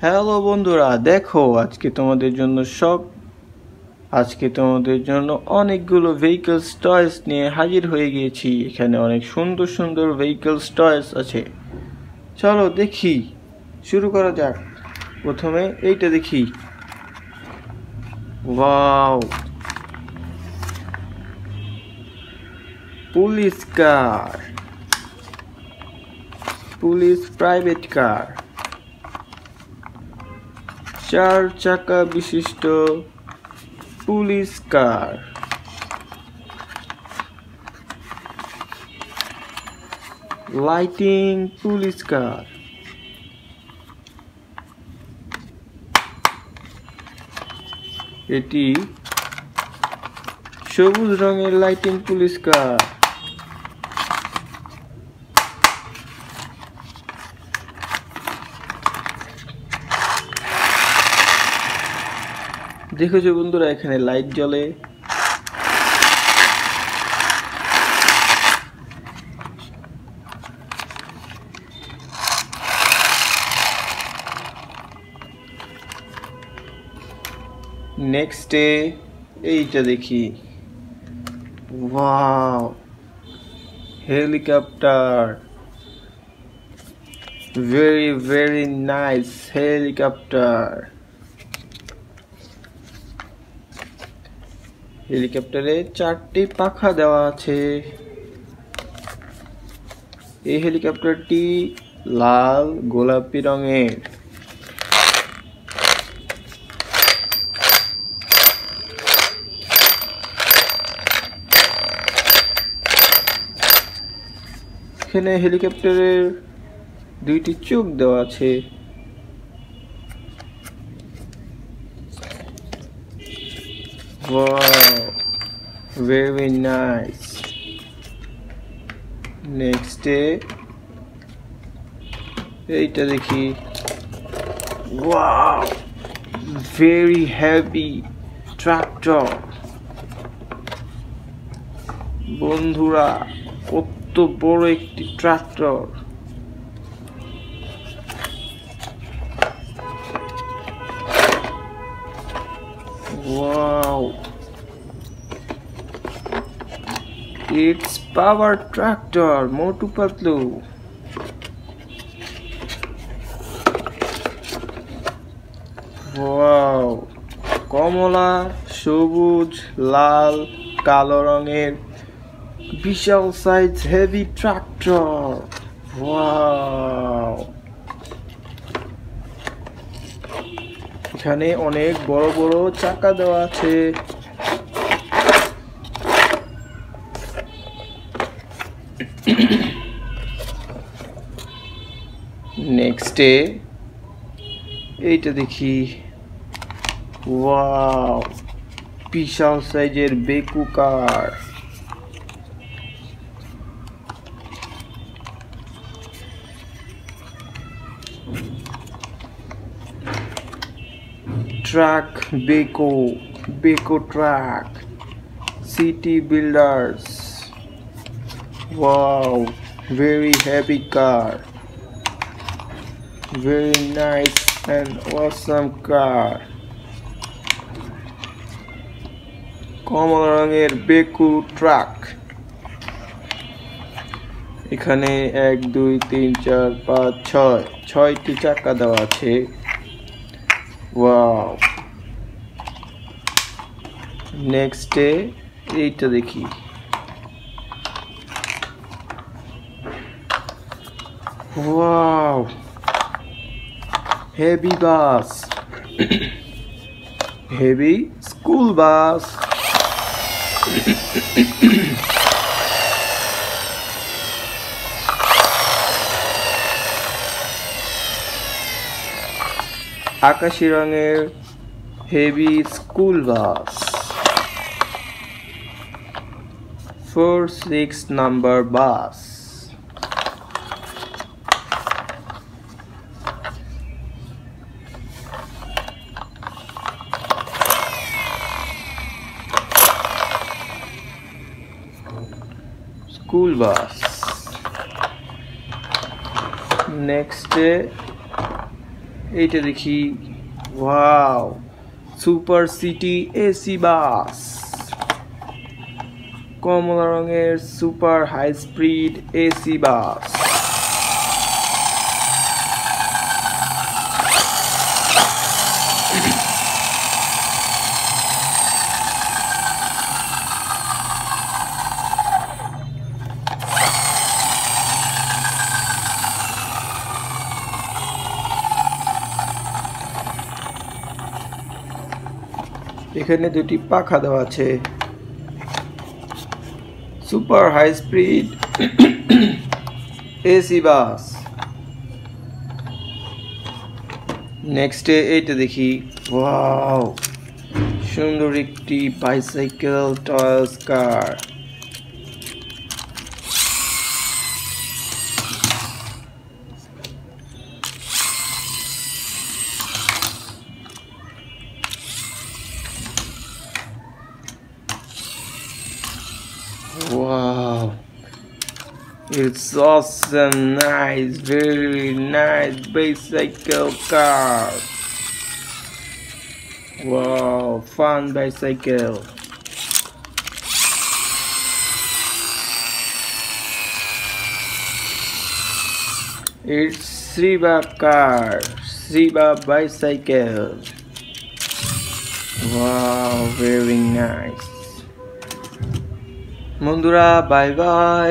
Hello বন্ধুরা, দেখো আজকে তোমাদের জন্য অনেকগুলো ভেহিকলস টয়েস নিয়ে হাজির হয়ে গিয়েছি। এখানে অনেক সুন্দর সুন্দর ভেহিকলস টয়েস আছে। চলো দেখি, শুরু করা যাক। প্রথমে এইটা দেখি। ওয়াও, পুলিশ কার, পুলিশ প্রাইভেট কার, 4 চাকা বিশিষ্ট পুলিশ কার। লাইটিং পুলিশ কার। এটি সবুজ রঙের লাইটিং পুলিশ কার। দেখেছো বন্ধুরা, এখানে লাইট জ্বলে। নেক্সটে এইটা দেখি। Wow, helicopter, very nice helicopter. হেলিকপ্টারে 4টি পাখা দেওয়া আছে। এই হেলিকপ্টারটি লাল গোলাপি রঙের। এখানে হেলিকপ্টারের 2টি চোখ দেওয়া আছে। Wow, very nice. Next এইটা দেখি। Wow, very heavy tractor. বন্ধুরা, কত বড় একটি tractor. Wow, it's power tractor, Motu Patlu. Wow, কমলা, সবুজ, লাল, কালো রঙের বিশাল সাইজ হেভি ট্রাক্টর। ওয়াও, এখানে অনেক বড় বড় চাকা দেওয়া আছে। নেক্সটে এইটা দেখি। ওয়াও, বিশাল সাইজের বেকু কার। ট্রাক বেকো truck, city builders. Wow, very heavy car, very nice and awesome car. কমলা রঙের বেকু ট্রাক। এখানে 1 2 3 4 5 6টি চাকা দেওয়া আছে। ওয়াও, নেক্সটে এইটা দেখি। Wow, heavy bus, heavy school bus. আকাশি রঙের heavy school bus. 4-6 number bus. School bus. নেক্সটে এইটা দেখি, wow, super city AC bus, কমলা রঙের super high speed AC bus. এখানে দুটি পাখা দেওয়া আছে, super high speed AC bus. নেক্সটে এইটা দেখি, ওয়াও, সুন্দর একটি bicycle toys car. Wow, it's awesome, nice, very nice bicycle car. Wow, fun bicycle. It's Shiba car, Shiba bicycle. Wow, very nice. বন্ধুরা, বাই বাই।